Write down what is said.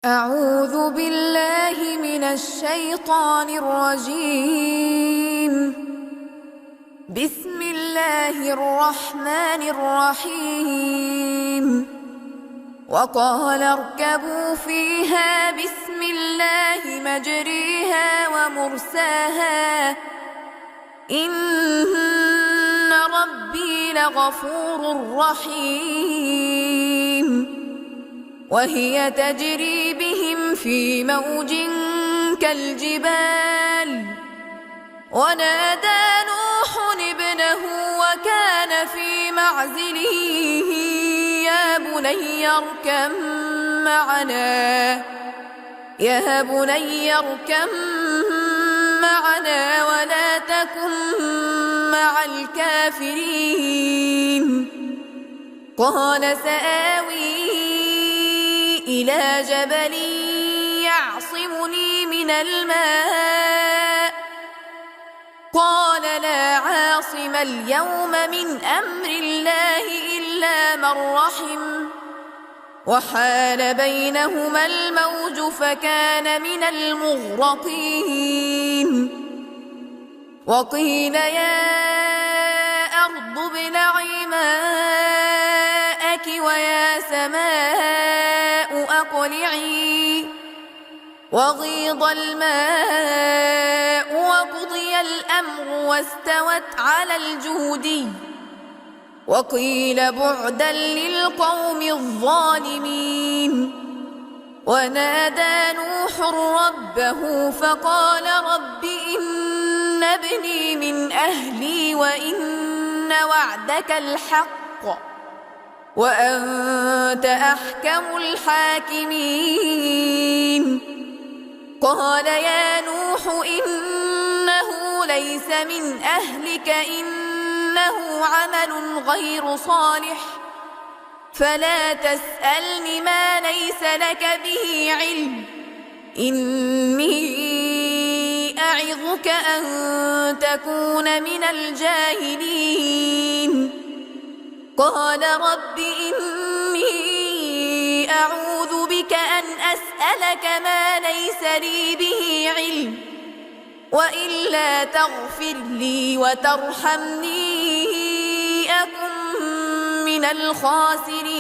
أعوذ بالله من الشيطان الرجيم. بسم الله الرحمن الرحيم. وقال اركبوا فيها بسم الله مجريها ومرساها إن ربي لغفور رحيم. وهي تجري بهم في موج كالجبال ونادى نوح ابنه وكان في معزل يا بني اركب معنا ولا تكن مع الكافرين. قال سآوي إلى جبل يعصمني من الماء قال لا عاصم اليوم من أمر الله إلا من رحم وحال بينهما الموج فكان من المغرقين. وقيل يا أرض ابلعي ماءك ويا سماء أقلعي وغيض الماء وقضي الأمر واستوت على الجودي وقيل بعدا للقوم الظالمين. ونادى نوح ربه فقال رب إن ابني من أهلي وإن وعدك الحق وأنت أحكم الحاكمين. قال يا نوح إنه ليس من أهلك إنه عمل غير صالح فلا تسألني ما ليس لك به علم إني أعظك أن تكون من الجاهلين. قال رب إني أعوذ بك أن أسألك ما ليس لي به علم وإلا تغفر لي وترحمني أكن من الخاسرين.